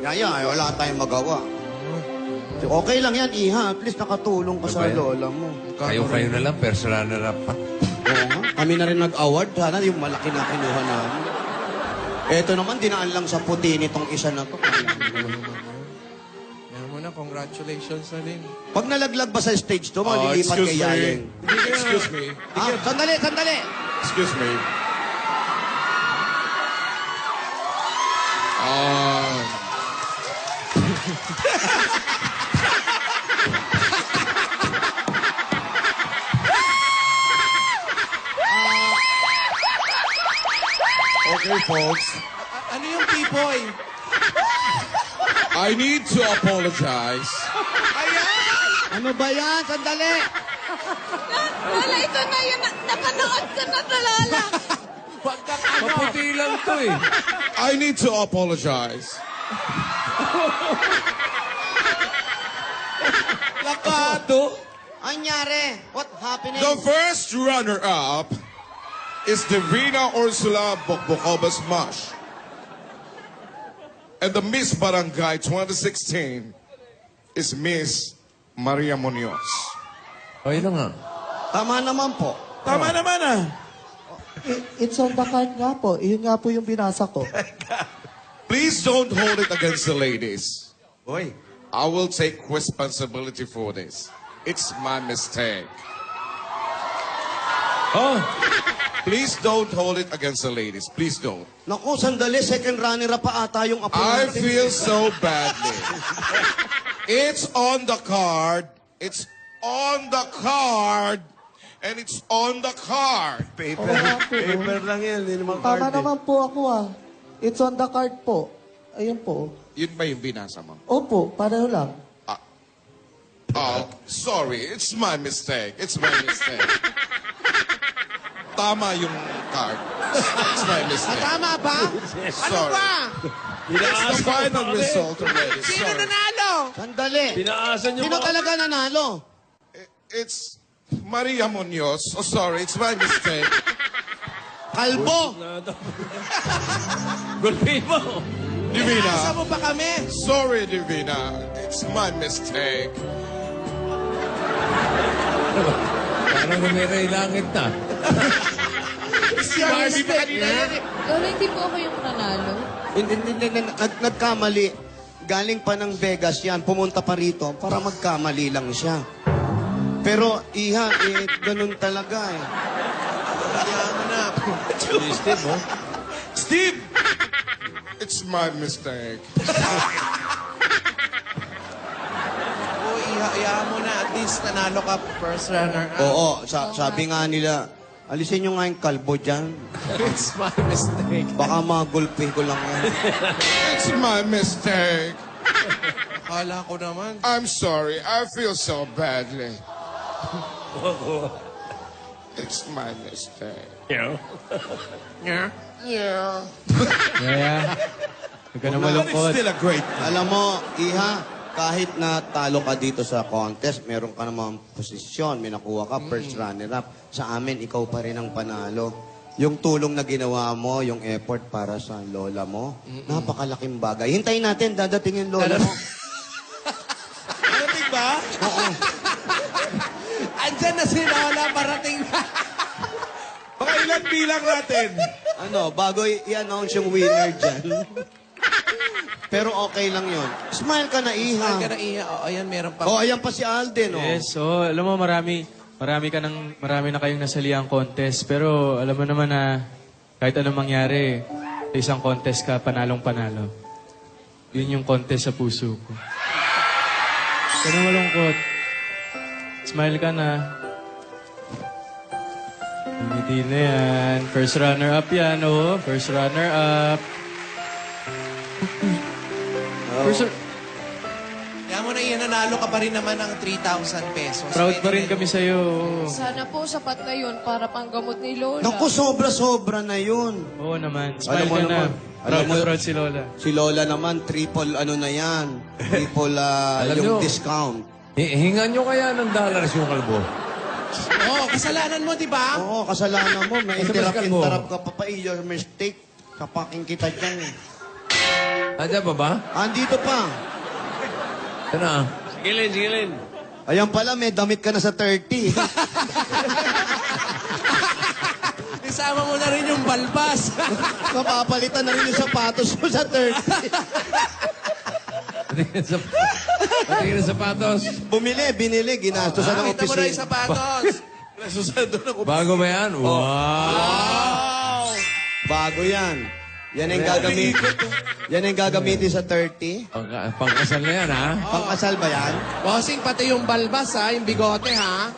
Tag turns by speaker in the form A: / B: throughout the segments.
A: Yaya, wala tayong magawa. Okay lang yan, Iha. At least nakatulong ka sa lola mo.
B: Kayo na lang, personal na rap pa.
A: Oo nga. Kami na rin nag-award. Sana yung malaki na kinuha namin. Eto naman, dinaan lang sa puti nitong isa na to.
C: Yan mo na, congratulations na din.
A: Pag nalaglag ba sa stage to, malilipat kay Yayeng.
C: Excuse me.
A: Ah, sandali, sandali.
C: Excuse me. Okay, folks.
D: Ano yung P-boy?
C: I need to apologize.
A: Ano ba yan? Sandali.
E: Lola, ito na yun. Napanood ko na to, Lola.
B: Maputi lang to eh.
C: I need to apologize.
B: Lakato.
A: Anyari? What happening?
C: The first runner-up is Divina Ursula Bokbokobas Mash. And the Miss Barangay 2016 is Miss Maria Munoz.
B: Okay lang nga.
A: Tama naman po.
D: Tama naman ah.
F: It's on the card nga po. Yun nga po yung binasa ko.
C: Please don't hold it against the ladies.
A: Boy.
C: I will take responsibility for this. It's my mistake.
B: Oh,
C: Please don't hold it against the ladies. Please don't.
A: Naku, sandali. Second runner pa ata yung apo
C: I
A: natin.
C: feel so badly. It's on the card. It's on the card. And it's on the card.
F: Oo nga po.
A: Paper lang yan. Hindi naman
F: Tama
A: card
F: naman po ako ah. It's on the card po. Ayun po.
C: Yun ba yung binasa mo?
F: Opo, pareho lang.
C: Oh, sorry. It's my mistake. It's my mistake. Tama yung card. It's my mistake.
D: Tama ba? Ano
C: Sorry.
D: ba?
C: It's the final result already.
D: Sino
C: Sorry.
D: nanalo?
A: Sandali.
B: pinaasan niyo
A: Sino talaga nanalo?
C: It's Maria Munoz. Oh, sorry. It's my mistake.
A: Kalbo.
B: Gulpin mo.
D: Nasa
C: Divina.
D: mo ba kami?
C: Sorry, Divina. It's my mistake.
B: Parang lumiray langit na.
D: Barbie pa kanina yan eh.
E: Lola, hindi po ako yung nanalo.
A: Hindi, nagkamali. Galing pa ng Vegas yan. Pumunta pa rito para magkamali lang siya. Pero, Iha, ganun talaga eh.
D: Kaya mo na.
B: Steve, oh.
C: Steve! It's my mistake.
D: Oo, ihayaan mo na. At least nanalo ka first runner.
A: Oo, sabi nga nila, alisin nyo nga yung kalbo dyan.
D: It's my mistake.
A: Baka magulpi ko lang yan.
C: It's my mistake.
D: Kala ko naman.
C: I'm sorry. I feel so badly. It's my mistake.
D: Yeah.
C: Yeah.
G: Kaya, huwag ka na malungkot.
D: Still a great.
A: Alam mo, Iha, kahit na talo ka dito sa contest, meron ka namang posisyon, may nakuha ka, first runner-up. Sa amin, ikaw pa rin ang panalo. Yung tulong na ginawa mo, yung effort para sa lola mo, napakalaking bagay. Hintayin natin, dadating yung lola mo.
D: Parating ba?
A: Oo.
D: Andyan na si Lola, parating na.
C: Baka ilan bilang natin?
A: Ano, bago i-announce yung winner dyan. Pero okay lang yun. Smile ka na, Iha.
D: Saan ka na iya? O, ayan, meron pa.
A: Oh, ayan pa si Alden, oh.
G: Yes, so alam mo marami na kayong nasaliang contest. Pero alam mo naman na kahit anong mangyari, sa isang contest ka, panalong-panalo. Yun yung contest sa puso ko. Huwag ka na malungkot. Smile ka na. Hindi na yan. First runner-up yan, oh. First runner-up.
D: Kaya mo na iyan, nanalo ka pa rin naman ng 3,000 pesos.
G: Proud pa rin kami sa'yo.
E: Sana po sapat na yun para panggamot ni Lola.
A: Naku, sobra-sobra na yun.
G: Oo naman.
A: Alam
G: Smile
A: mo
G: ka na.
A: naman.
G: Proud
A: Alam mo-
G: na proud si Lola.
A: Si Lola naman, triple ano na yan. Triple
B: Alam
A: yung
B: nyo.
A: discount.
B: Hingan nyo kaya ng dollars yung kalbo.
D: Oo, kasalanan mo, di ba?
A: Oo, kasalanan mo. May
B: Sa maskan mo.
A: interrupt ka pa pa. Your mistake. Kapaking kita dyan.
B: Andiyan pa ba?
A: Andito pa.
B: Ito na. Sigilin.
A: Ayan pala, may damit ka na sa 30.
D: Isama mo na rin yung balbas.
A: Mapapalitan na rin yung sapatos mo sa 30.
B: Patingin sa sapatos.
A: Binili, ginastos sa ng
D: Kita mo na yung
A: opisina.
D: sapatos. Nasusunod ng
B: Bago ba yan? Wow!
A: Bago yan. Yan ang gagamitin. Yan ang gagamitin sa 30.
B: Pangkasal na yan, ha?
A: Pangkasal ba yan?
D: Bossing, pati yung balbas ha, yung bigote ha.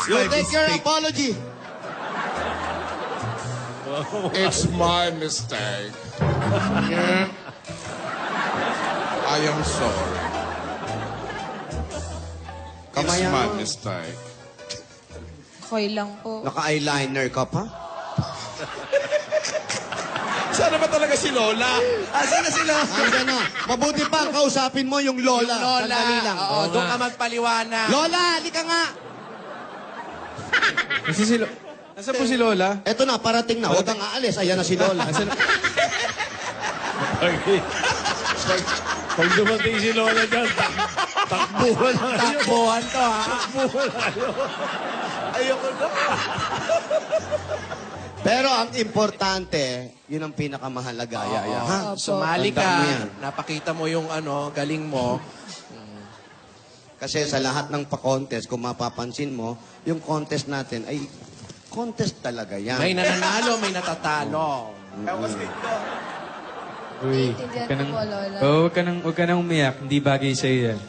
A: You take your apology.
C: It's my mistake. I am sorry. It's
A: Kamaya
C: my
A: mo.
C: mistake.
E: Okay lang po.
A: Naka-eyeliner ka pa?
C: Sana ba talaga si Lola?
D: Asan na sila?
A: Andiyan na. Mabuti pa, kausapin mo yung lola.
D: Lola.
A: Sandali lang.
D: Oo, doon ka magpaliwanag.
A: Lola, halika nga.
G: Nasaan po si Lola?
A: Eto na, parating na. Huwag kang aalis. Ayan na si Lola.
B: Pag dumating si Lola dyan, takbuhan na kayo.
D: Takbuhan to ha.
B: Ayoko na.
A: Pero ang importante, yun ang pinakamahalaga. Yaya. Ha?
D: Sumali
A: Tandaan mo
D: ka,
A: yan.
D: napakita mo yung galing mo.
A: Kasi sa lahat ng pa-contest, kung mapapansin mo, yung contest natin ay contest talaga yan.
D: May nananalo, may natatalo.
G: Uy,
E: Naiintindihan
G: huwag ka
E: ko
G: nang,
E: po, Lola.
G: huwag ka nang umiyak. Hindi bagay sa'yo yan.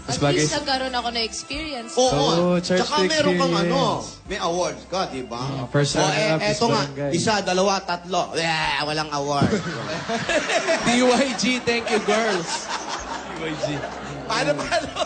G: Mas
E: At
G: bagay
E: least nagkaroon ako ng experience.
A: Oo.
G: Oh, church
A: Tsaka meron kang
G: experience.
A: may awards ka, di ba?
G: first runner-up is
A: eto nga,
G: barangay.
A: isa, dalawa, tatlo. Walang award.
D: DYG, thank you girls.
C: Paano?